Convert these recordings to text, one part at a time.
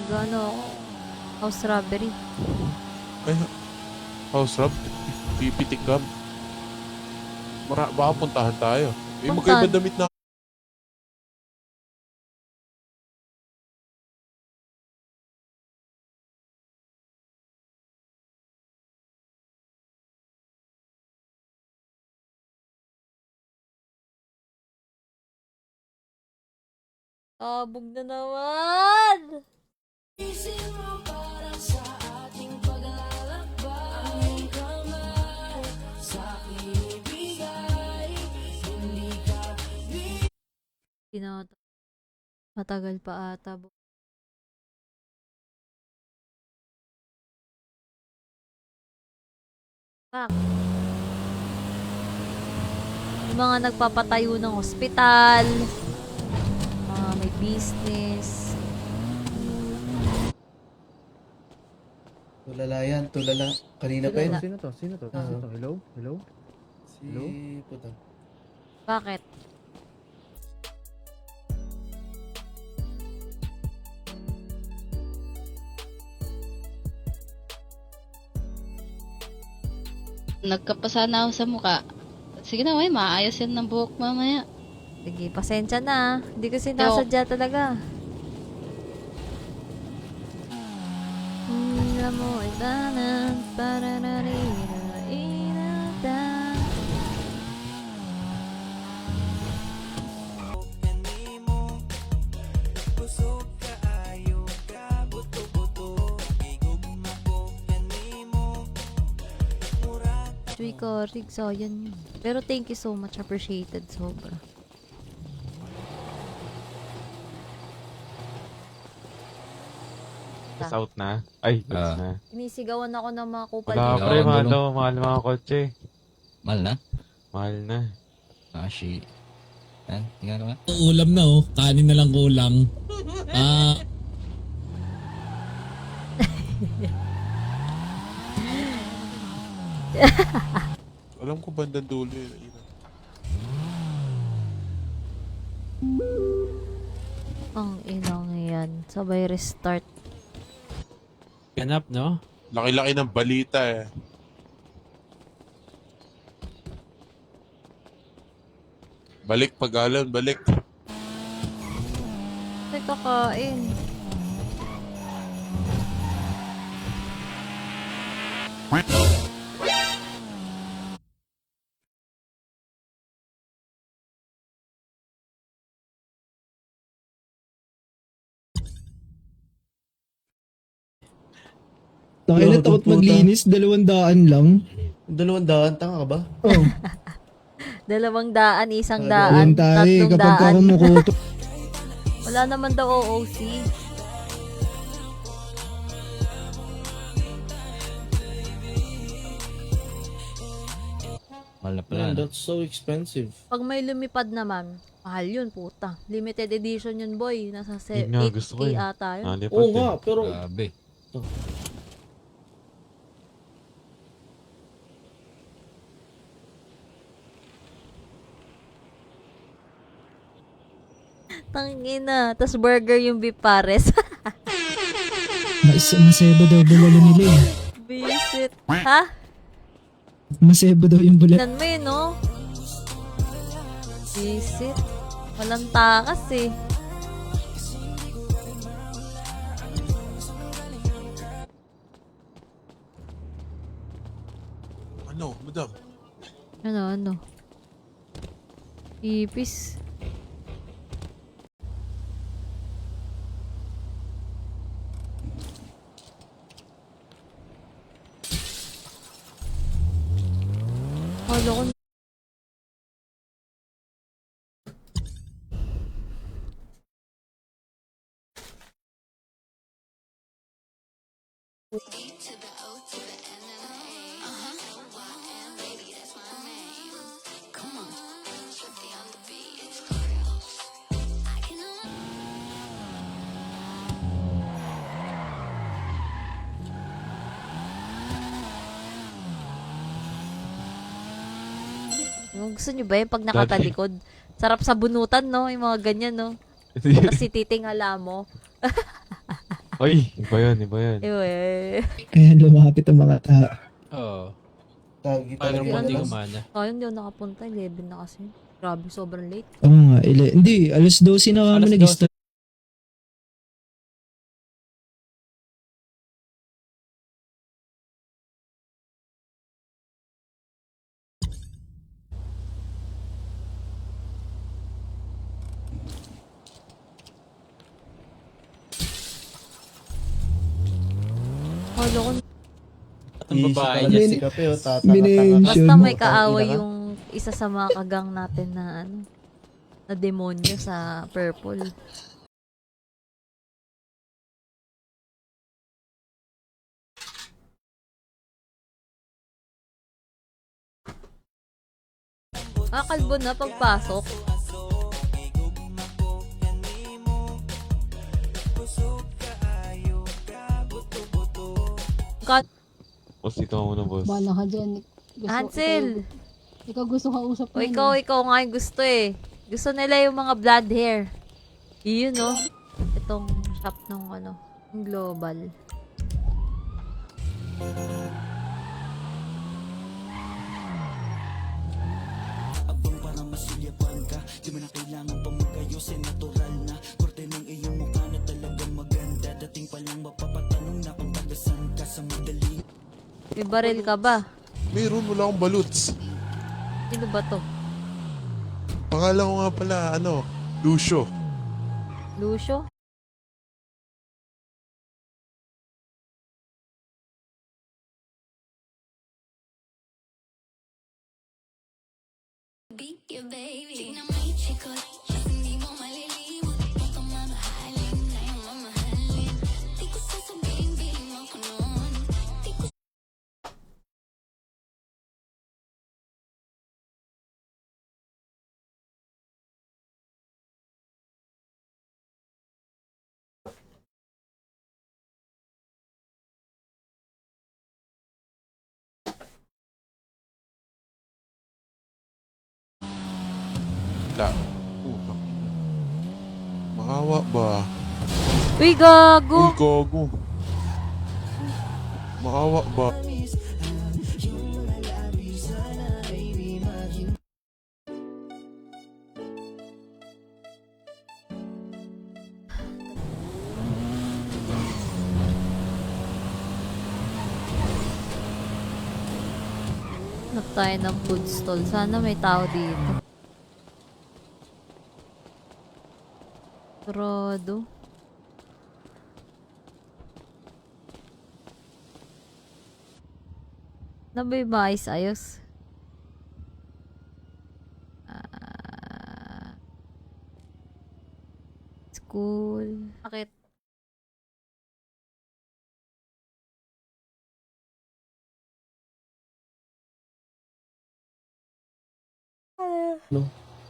Gano ako. House robbery. Ay, house rob, pipitik ka. Baka puntahan tayo. Eh, magkaiba damit na. Abog na naman! Pinata. Matagal pa ata. Pak. Yung mga nagpapatayo ng ospital, mga may business. Tulala yan, tulala. Kanina pa yun. Tulala. Sino to? Sino to? Sino to? Hello? Hello? Si Hello? Puto. Bakit? Nagkapasa na ako sa mukha. Sige na, may maayos yan ng buhok mamaya. Sige, pasensya na. Hindi ko sinasadya talaga. Alam mo, ibanan, para narira, inatan. Joy ko, Rig, so yan yun. Pero thank you so much, appreciated, sobra. South na? Ay, goods na. Sinisigawan ako ng mga kupal Wala dito. pre, Oo, mahal ano? daw, mahal mga kotse. Mahal na? Mahal na. Ah, shit. Yan, tingnan naman. Ulam na oh, kanin na lang kulang. Ah, Alam ko bandang dulo yun. Ang inang yan. Sabay restart. ganap no? Laki-laki ng balita eh. Balik pag-alan, balik. Ay, kakain. Tangina, takot maglinis, 200 lang. 200, tanga ka ba? Oh, 200, 100, yan tayo eh, kapag ka 300. kumukuto. Wala naman daw OOC. Mahal na pala. Man, No? that's so expensive. Pag may lumipad naman, mahal yun, puta. Limited edition yun, boy. Nasa Yun nga, gusto ko 8K eh. ata yun. Nalipat Oo eh. nga, pero Grabe. Tangina. Tas burger yung beef pares. Masebo daw bulalo nila eh. Visit. Ha? Masebo daw yung bulalo. Tignan mo yun, no? Visit. Walang takas eh. Ano, madam? Ano? Ipis. Kala ko gusto nyo ba yung pag nakatalikod? Sarap sa bunutan, no? Yung mga ganyan, no? Tapos si titingala mo. Oy, iba yun, iba yun. Eh, Kaya lumapit ang mga tao. Oo. Tagi Paano talaga naman di yun. gumana? ayun, hindi ako nakapunta. 11 na kasi. Grabe, sobrang late. Oo nga, hindi, alas 12 na kami Alas nag-start. Kala ko, Ang babae Easy niya talaga si si Kape, oh. Minention. basta may Putang kaaway ina ka. yung isa sa mga kagang natin na ano, na demonyo sa purple. Kalbo na pagpasok. Kat Boss, dito ka muna, boss. Bala ka dyan. Hansel! Ikaw gusto ka usap O ikaw nga yung gusto eh. Gusto nila yung mga blonde hair. Yun no? Itong shop ng ano, yung global. May baril ka ba? Meron, wala akong baluts. Sino ba to? Pangalan ko nga pala, Lucio. Lucio? La. Utang. Maawa ba? Uy, gago! Uy, gogo. Maawa ba? Hanap tayo ng food stall. Sana may tao dito. Sarado. Na ba yung maayos-ayos? School. Bakit?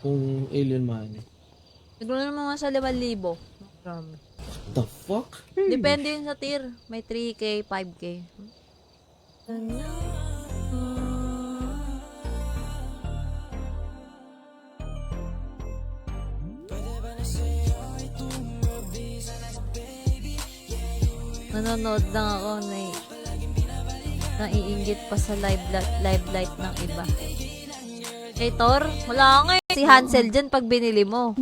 Kung alien man. Siguro naman mga sa 5,000. Grabe. The fuck? Depende yun sa tier. May 3K, 5K. Nanonood lang ako na naiinggit pa sa live light ng iba. Hey, Thor, wala nga eh. Si Hansel dyan pag binili mo.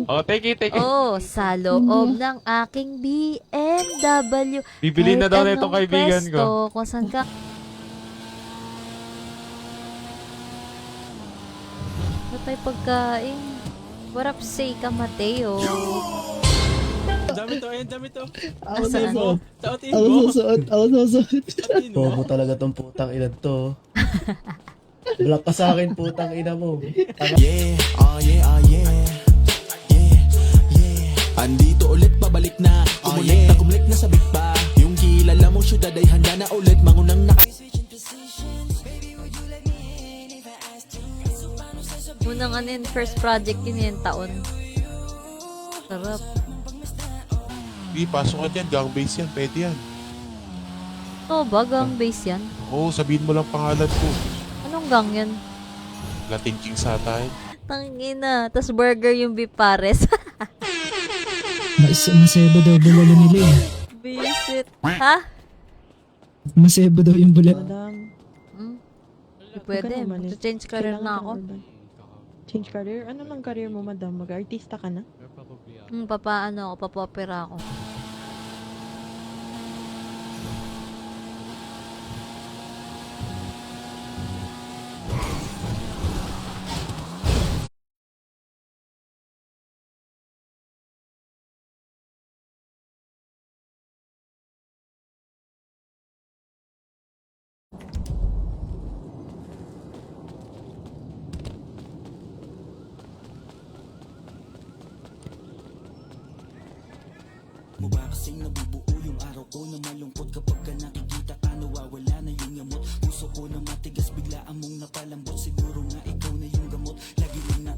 Oh, take it, take it. Oh, sa loob ng aking BMW. Bibili na Kahit daw na itong anong kaibigan ko. pwesto, kung saan ka. Ba't tayo pagkain? What up, say ka, Mateo? Dami to, ayun, dami to. Ako Nasaan? susuot. Sautin Ako mo. susuot. Ako susuot. Sautin mo. Bobo talaga tong putang ina to. Block ka sa akin, putang ina mo. Yeah, yeah, yeah. Andito ulit, pabalik na. Kumulek na sabik pa. Yung kilala mo, syudad ay handa na ulit. Mangunang Unang ano yun, first project yun yung taon. Sarap. Di, pasok ka dyan. Gang base yan. Pwede yan. Ito ba, gang base yan? Oo, sabihin mo lang pangalan ko. Anong gang yan? Latin King sa tayo. Tangina. Tas burger yung beef pares. Masebo daw bulalo nila eh. Visit. Ha? Masebo daw yung bulalo. Madam, Hmm? Hindi pwede. Mag-change career na ako. Change career? Ano lang career mo, madam? Mag-artista ka na? Papaano ako, papopera ako. Mo ba kasing nabubuo yung araw ko na malungkot kapag ka nakikita ka nawawala na yung yamot. Puso ko na matigas bigla among napalambot. Siguro nga ikaw na yung gamot. Lagi lang na